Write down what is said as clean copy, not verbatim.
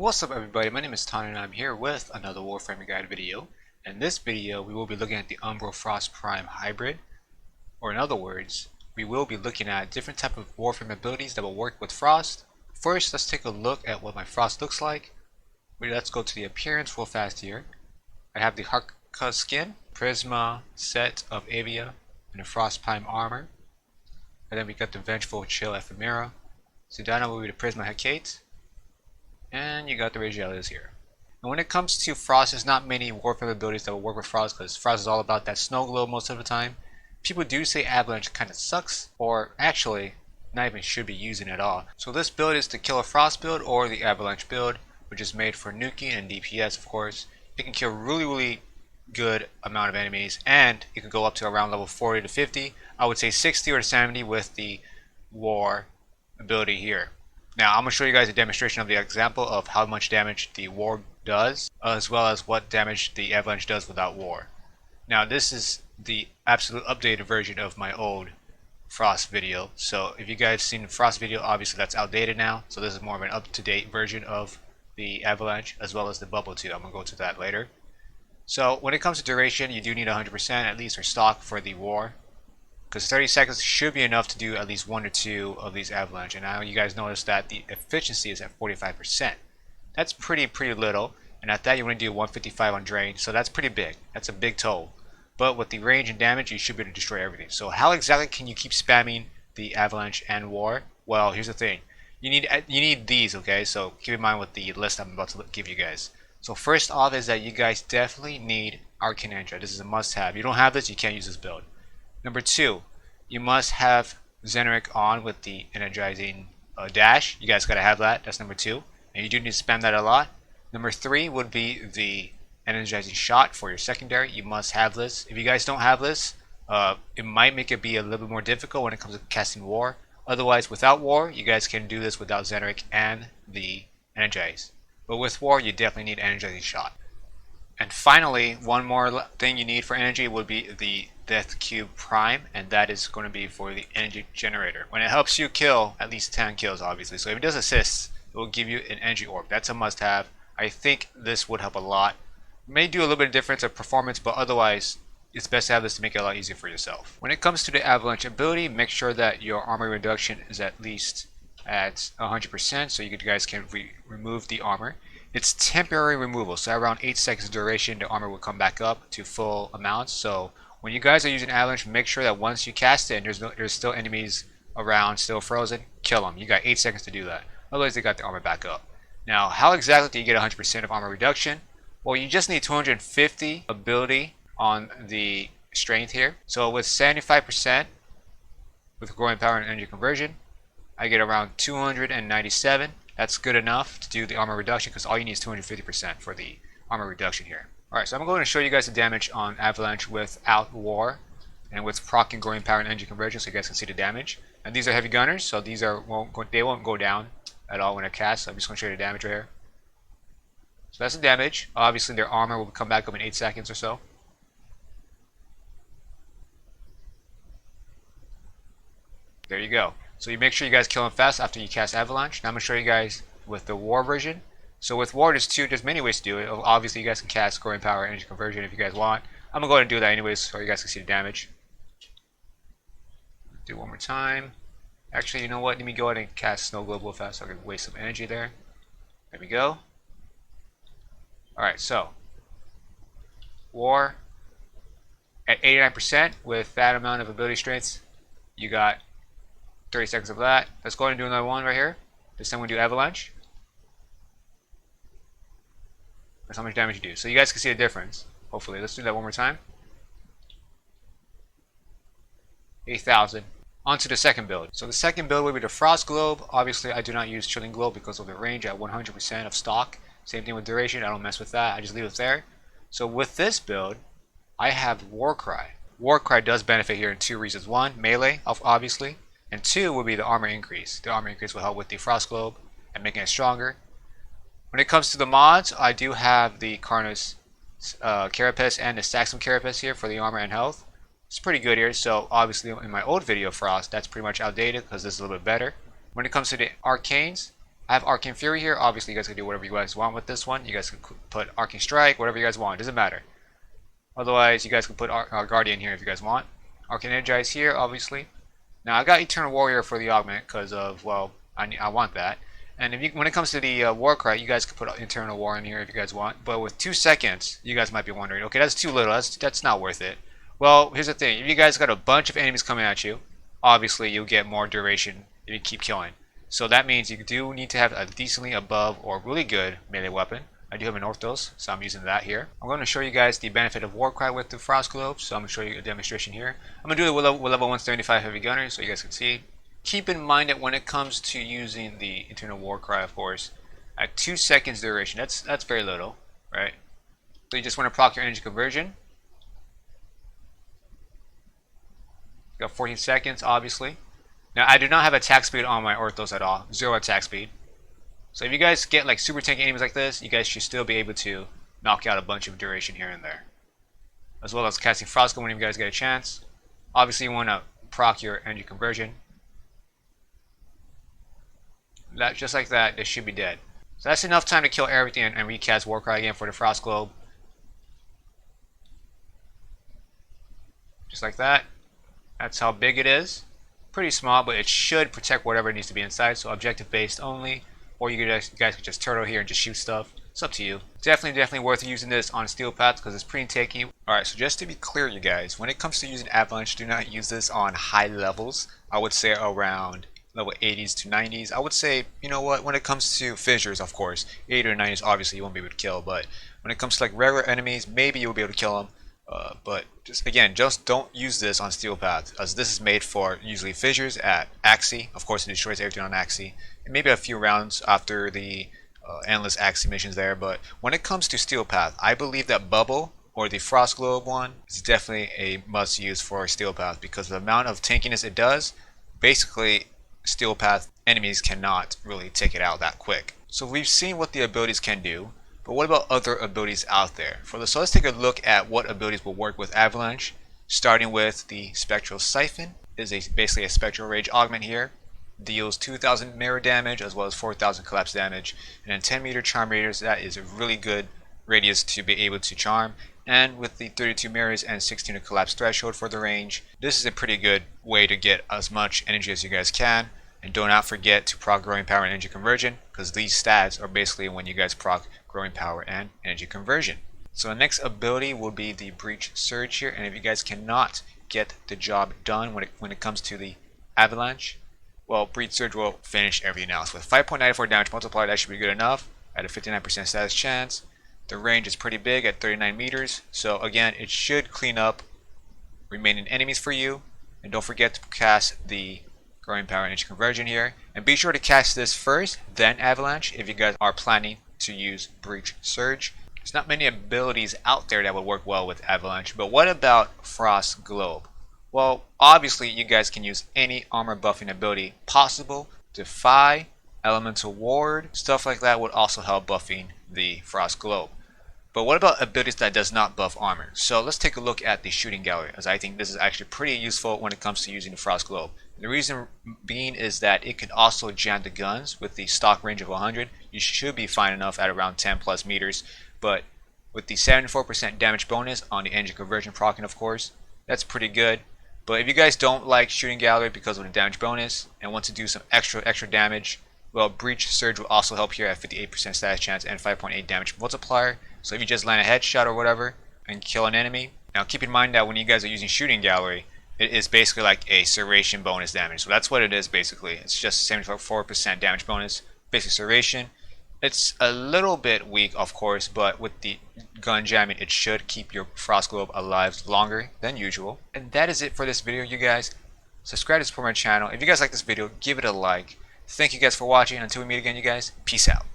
What's up everybody, my name is Tonny and I'm here with another Warframe guide video. In this video we will be looking at the Umbral Frost Prime hybrid, or in other words, we will be looking at different type of Warframe abilities that will work with Frost. First, let's take a look at what my Frost looks like. Let's go to the appearance real fast here. I have the Harka skin, Prisma set of Avia, and the Frost Prime armor. And then we got the Vengeful Chill Ephemera. Sedana will be the Prisma Hecate. And you got the Regalis here. And when it comes to Frost, there's not many Warframe abilities that will work with Frost because Frost is all about that snow globe most of the time. People do say Avalanche kind of sucks, or actually not even should be using it at all. So this build is the Killer Frost build or the Avalanche build, which is made for nuking and DPS of course. It can kill really good amount of enemies, and it can go up to around level 40 to 50. I would say 60 or 70 with the War ability here. Now I'm going to show you guys a demonstration of the example of how much damage the War does, as well as what damage the Avalanche does without War. Now this is the absolute updated version of my old Frost video. So if you guys seen the Frost video, obviously that's outdated now. So this is more of an up-to-date version of the Avalanche, as well as the Bubble too. I'm going to go to that later. So when it comes to duration, you do need 100% at least for stock for the War, because 30 seconds should be enough to do at least 1 or 2 of these Avalanche. And now you guys notice that the efficiency is at 45%. That's pretty little, and at that you want to do 155 on drain, so that's pretty big. That's a big toll. But with the range and damage, you should be able to destroy everything. So how exactly can you keep spamming the Avalanche and War? Well, here's the thing. You need these, okay? So keep in mind with the list I'm about to give you guys. So first off is that you guys definitely need Arcane Ninja. This is a must-have. You don't have this, you can't use this build. Number 2, you must have Zeneric on with the energizing dash. You guys gotta have that. That's number 2, and you do need to spam that a lot. Number 3 would be the energizing shot for your secondary. You must have this. If you guys don't have this, it might make it be a little bit more difficult when it comes to casting War. Otherwise, without War, you guys can do this without Zeneric and the energize. But with War, you definitely need energizing shot. And finally, one more thing you need for energy would be the Death Cube Prime, and that is going to be for the energy generator. When it helps you kill at least 10 kills, obviously. So if it does assists, it will give you an energy orb. That's a must-have. I think this would help a lot. It may do a little bit of difference of performance, but otherwise, it's best to have this to make it a lot easier for yourself. When it comes to the Avalanche ability, make sure that your armor reduction is at least at 100%, so you guys can remove the armor. It's temporary removal, so around 8 seconds duration, the armor will come back up to full amounts. So when you guys are using Avalanche, make sure that once you cast it and there's still enemies around, still frozen, kill them. You got 8 seconds to do that. Otherwise, they got the armor back up. Now, how exactly do you get 100% of armor reduction? Well, you just need 250 ability on the strength here. So with 75% with growing power and energy conversion, I get around 297. That's good enough to do the armor reduction, because all you need is 250% for the armor reduction here. Alright, so I'm going to show you guys the damage on Avalanche without War and with proc and growing power and energy conversion, so you guys can see the damage. And these are heavy gunners, so these they won't go down at all when they're cast. So I'm just going to show you the damage right here. So that's the damage. Obviously their armor will come back up in 8 seconds or so. There you go. So you make sure you guys kill them fast after you cast Avalanche. Now I'm going to show you guys with the War version. So with War, there's many ways to do it. Obviously you guys can cast growing power and energy conversion if you guys want. I'm going to go ahead and do that anyways so you guys can see the damage. Do it one more time. Actually, you know what? Let me go ahead and cast Snow Globe real fast so I can waste some energy there. There we go. Alright, so War at 89% with that amount of ability strengths. You got 30 seconds of that. Let's go ahead and do another one right here. This time we'll do Avalanche. That's how much damage you do. So you guys can see the difference. Hopefully. Let's do that one more time. 8,000. On to the second build. So the second build will be the Frost Globe. Obviously I do not use Chilling Globe because of the range at 100% of stock. Same thing with duration. I don't mess with that. I just leave it there. So with this build, I have Warcry. Warcry does benefit here in 2 reasons. 1, melee, obviously. And 2 will be the armor increase. The armor increase will help with the Frost Globe and making it stronger. When it comes to the mods, I do have the Karnus Carapace and the Saxum Carapace here for the armor and health. It's pretty good here. So obviously in my old video Frost, that's pretty much outdated because this is a little bit better. When it comes to the Arcanes, I have Arcane Fury here. Obviously, you guys can do whatever you guys want with this one. You guys can put Arcane Strike, whatever you guys want. It doesn't matter. Otherwise, you guys can put Guardian here if you guys want. Arcane Energize here, obviously. Now, I got Eternal Warrior for the augment because of, well, I want that. And if you, when it comes to the Warcry, you guys can put Eternal War in here if you guys want. But with 2 seconds, you guys might be wondering, okay, that's too little. That's not worth it. Well, here's the thing. If you guys got a bunch of enemies coming at you, obviously you'll get more duration if you keep killing. So that means you do need to have a decently above or really good melee weapon. I do have an Orthos, so I'm using that here. I'm going to show you guys the benefit of Warcry with the Frost Globe, so I'm going to show you a demonstration here. I'm going to do it with level 175 Heavy Gunner, so you guys can see. Keep in mind that when it comes to using the Eternal Warcry, of course, at 2 seconds duration, that's very little, right? So you just want to proc your energy conversion. You got 14 seconds, obviously. Now, I do not have attack speed on my Orthos at all. 0 attack speed. So if you guys get like super tanky enemies like this, you guys should still be able to knock out a bunch of duration here and there. As well as casting Frost Globe when you guys get a chance. Obviously, you want to proc your energy conversion. That, just like that, they should be dead. So that's enough time to kill everything and recast Warcry again for the Frost Globe. Just like that. That's how big it is. Pretty small, but it should protect whatever needs to be inside. So objective based only. Or you guys could just turtle here and just shoot stuff. It's up to you. Definitely worth using this on steel paths because it's pretty tanky. Alright, so just to be clear, you guys, when it comes to using Avalanche, do not use this on high levels. I would say around level 80s to 90s. I would say, you know what, when it comes to fissures, of course, 80 or 90s, obviously you won't be able to kill, but when it comes to like regular enemies, maybe you'll be able to kill them. But just don't use this on steel paths, as this is made for usually fissures at Axie. Of course, it destroys everything on Axie, and maybe a few rounds after the endless Axie missions there. But when it comes to steel path, I believe that Bubble or the Frost Globe one is definitely a must use for steel path because the amount of tankiness it does, basically steel path enemies cannot really take it out that quick. So we've seen what the abilities can do. But what about other abilities out there? So let's take a look at what abilities will work with Avalanche. Starting with the Spectral Siphon. It is basically a Spectral Rage augment here. Deals 2,000 mirror damage as well as 4,000 collapse damage. And then 10 meter charm radius, that is a really good radius to be able to charm. And with the 32 mirrors and 16 collapse threshold for the range, this is a pretty good way to get as much energy as you guys can. And do not forget to proc growing power and energy conversion, because these stats are basically when you guys proc growing power and energy conversion. So the next ability will be the Breach Surge here, and if you guys cannot get the job done when it comes to the Avalanche, well, Breach Surge will finish everything else. With 5.94 damage multiplier, that should be good enough at a 59% status chance. The range is pretty big at 39 meters, so again, it should clean up remaining enemies for you. And don't forget to cast the growing power and energy conversion here, and be sure to cast this first, then Avalanche if you guys are planning to use Breach Surge. There's not many abilities out there that would work well with Avalanche, but what about Frost Globe? Well, obviously you guys can use any armor buffing ability possible. Defy, Elemental Ward, stuff like that would also help buffing the Frost Globe. But what about abilities that does not buff armor? So let's take a look at the Shooting Gallery, as I think this is actually pretty useful when it comes to using the Frost Globe. The reason being is that it can also jam the guns with the stock range of 100. You should be fine enough at around 10 plus meters, but with the 74% damage bonus on the energy conversion proccing, of course, that's pretty good. But if you guys don't like Shooting Gallery because of the damage bonus and want to do some extra damage, well, Breach Surge will also help here at 58% status chance and 5.8 damage multiplier. So if you just land a headshot or whatever and kill an enemy, now keep in mind that when you guys are using Shooting Gallery, it is basically like a serration bonus damage. So that's what it is basically. It's just 74% damage bonus, basic serration. It's a little bit weak, of course, but with the gun jamming, it should keep your Frost Globe alive longer than usual. And that is it for this video, you guys. Subscribe to support my channel. If you guys like this video, give it a like. Thank you guys for watching. Until we meet again, you guys, peace out.